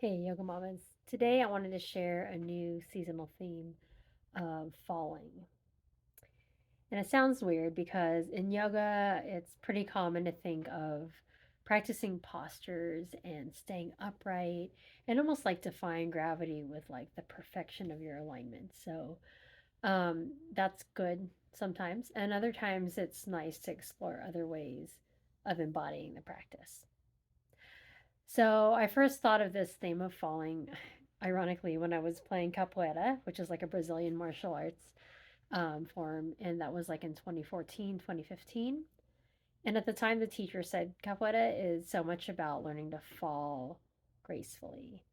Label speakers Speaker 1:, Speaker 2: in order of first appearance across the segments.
Speaker 1: Hey, Yoga Mamas. Today I wanted to share a new seasonal theme of falling. And it sounds weird because in yoga, it's pretty common to think of practicing postures and staying upright and almost like defying gravity with like the perfection of your alignment. So that's good sometimes. And other times it's nice to explore other ways of embodying the practice. So I first thought of this theme of falling, ironically, when I was playing capoeira, which is like a Brazilian martial arts form, and that was like in 2014, 2015. And at the time, the teacher said capoeira is so much about learning to fall gracefully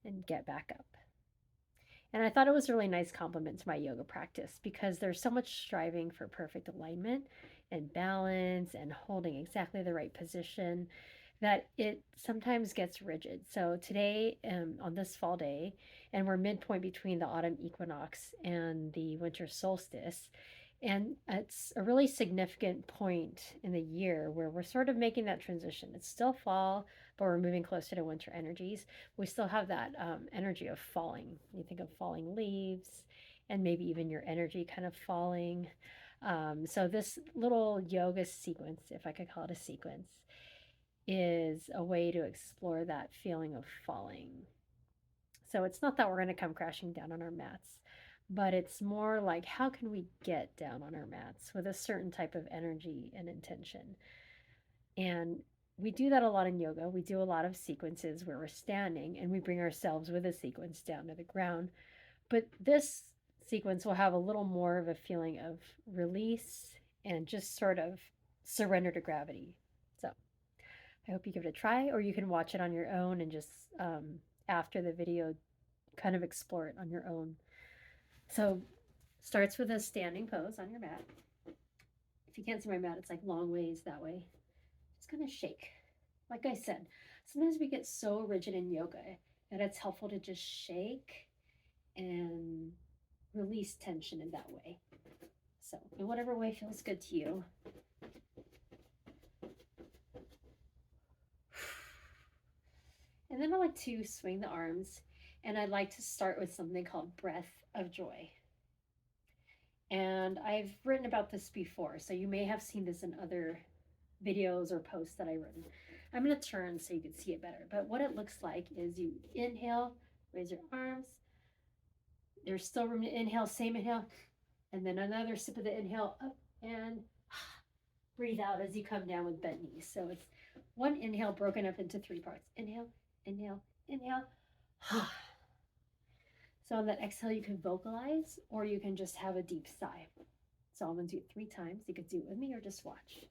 Speaker 1: and get back up. And I thought it was a really nice compliment to my yoga practice because there's so much striving for perfect alignment and balance and holding exactly the right position that it sometimes gets rigid. So today, on this fall day, and we're midpoint between the autumn equinox and the winter solstice, and it's a really significant point in the year where we're sort of making that transition. It's still fall, but we're moving closer to winter energies. We still have that energy of falling. You think of falling leaves and maybe even your energy kind of falling. So, this little yoga sequence, if I could call it a sequence, is a way to explore that feeling of falling. So it's not that we're going to come crashing down on our mats, but it's more like how can we get down on our mats with a certain type of energy and intention. And we do that a lot in yoga. We do a lot of sequences where we're standing and we bring ourselves with a sequence down to the ground. But this sequence will have a little more of a feeling of release and just sort of surrender to gravity. So I hope you give it a try, or you can watch it on your own and just after the video, kind of explore it on your own. So, starts with a standing pose on your mat. If you can't see my mat, it's like long ways that way. Just kind of shake. Like I said, sometimes we get so rigid in yoga that it's helpful to just shake and release tension in that way. So, in whatever way feels good to you. And then I like to swing the arms, and I like to start with something called breath of joy. And I've written about this before, so you may have seen this in other videos or posts that I've written. I'm going to turn so you can see it better. But what it looks like is you inhale, raise your arms. There's still room to inhale, same inhale, and then another sip of the inhale up and breathe out as you come down with bent knees. So it's one inhale broken up into three parts. Inhale, inhale, inhale. So on that exhale, you can vocalize or you can just have a deep sigh. So I'm going to do it 3 times. You could do it with me or just watch.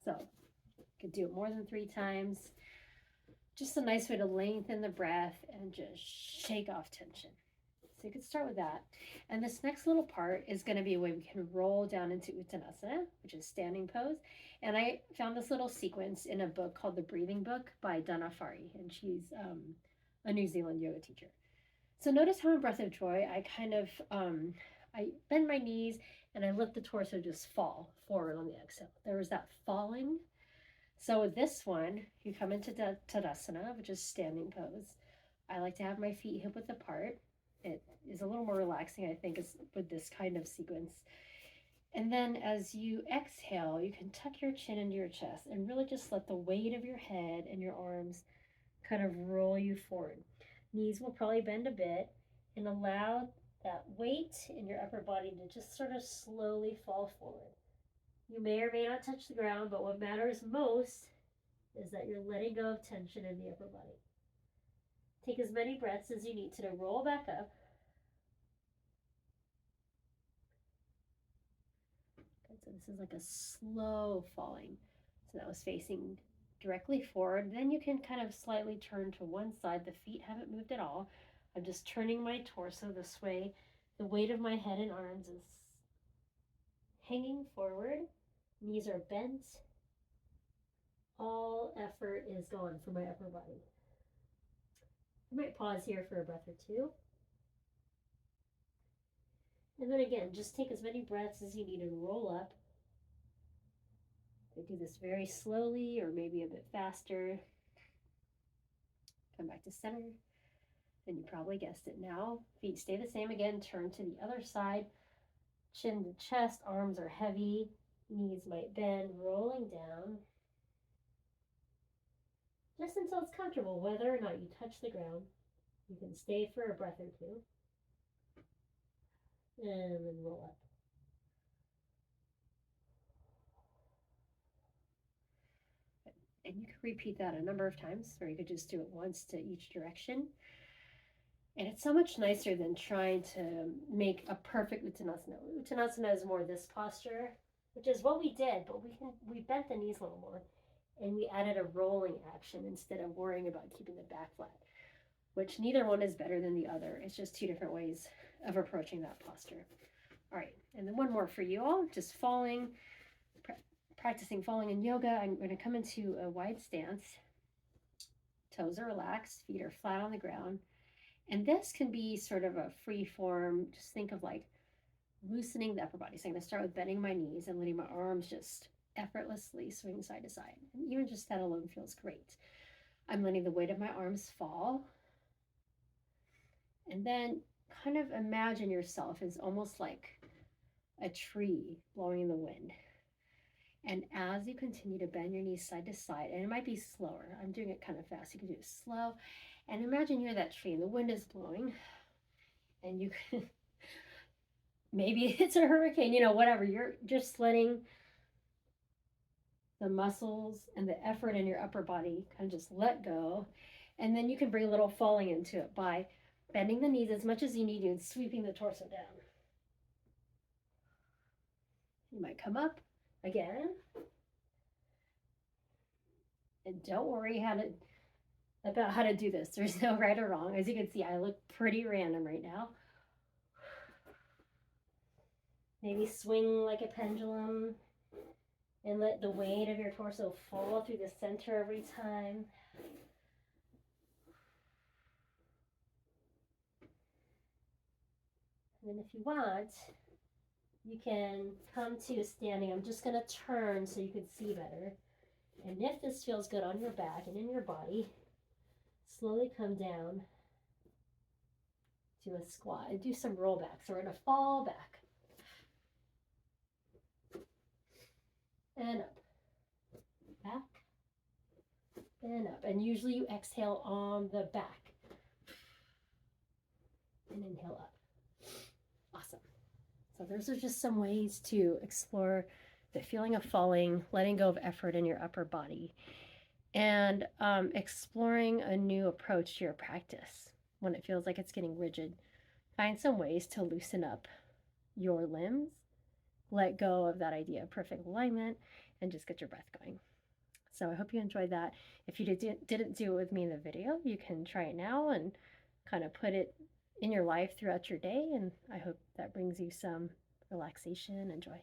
Speaker 1: So you could do it more than 3 times. Just a nice way to lengthen the breath and just shake off tension. So you could start with that. And this next little part is going to be a way we can roll down into uttanasana, which is standing pose. And I found this little sequence in a book called The Breathing Book by Donna Farhi, and she's a New Zealand yoga teacher. So notice how in Breath of Joy, I kind of I bend my knees and I let the torso just fall forward on the exhale. There was that falling. So with this one, you come into Tadasana, which is standing pose. I like to have my feet hip width apart. It is a little more relaxing, I think, is with this kind of sequence. And then as you exhale, you can tuck your chin into your chest and really just let the weight of your head and your arms kind of roll you forward. Knees will probably bend a bit and allow that weight in your upper body to just sort of slowly fall forward. You may or may not touch the ground, but what matters most is that you're letting go of tension in the upper body. Take as many breaths as you need to roll back up. Okay, so this is like a slow falling. So that was facing directly forward. Then you can kind of slightly turn to one side. The feet haven't moved at all. I'm just turning my torso this way. The weight of my head and arms is hanging forward. Knees are bent. All effort is gone from my upper body. You might pause here for a breath or two. And then again, just take as many breaths as you need and roll up. Do this very slowly or maybe a bit faster. Come back to center. And you probably guessed it now. Feet stay the same again. Turn to the other side. Chin to chest. Arms are heavy. Knees might bend. Rolling down. Just until it's comfortable, whether or not you touch the ground. You can stay for a breath or two. And then roll up. And you can repeat that a number of times, or you could just do it once to each direction. And it's so much nicer than trying to make a perfect uttanasana. Uttanasana is more this posture, which is what we did, but we bent the knees a little more, and we added a rolling action instead of worrying about keeping the back flat, which neither one is better than the other. It's just two different ways of approaching that posture. All right, and then one more for you all, just falling, practicing falling in yoga. I'm going to come into a wide stance. Toes are relaxed, feet are flat on the ground. And this can be sort of a free form. Just think of like loosening the upper body. So I'm going to start with bending my knees and letting my arms just effortlessly swing side to side. And even just that alone feels great. I'm letting the weight of my arms fall. And then kind of imagine yourself as almost like a tree blowing in the wind. And as you continue to bend your knees side to side, and it might be slower, I'm doing it kind of fast, you can do it slow, and imagine you're that tree and the wind is blowing, and you can, maybe it's a hurricane, whatever, you're just letting the muscles and the effort in your upper body kind of just let go, and then you can bring a little falling into it by bending the knees as much as you need to and sweeping the torso down. You might come up again. And don't worry about how to do this. There's no right or wrong. As you can see, I look pretty random right now. Maybe swing like a pendulum and let the weight of your torso fall through the center every time. And then if you want, you can come to standing. I'm just going to turn so you can see better. And if this feels good on your back and in your body, slowly come down to a squat and do some rollbacks. So we're going to fall back and up, back and up. And usually you exhale on the back and inhale up. Awesome. So those are just some ways to explore the feeling of falling, letting go of effort in your upper body, and exploring a new approach to your practice when it feels like it's getting rigid. Find some ways to loosen up your limbs, let go of that idea of perfect alignment, and just get your breath going. So I hope you enjoyed that. If you didn't do it with me in the video, you can try it now and kind of put it in your life throughout your day. And I hope that brings you some relaxation and joy.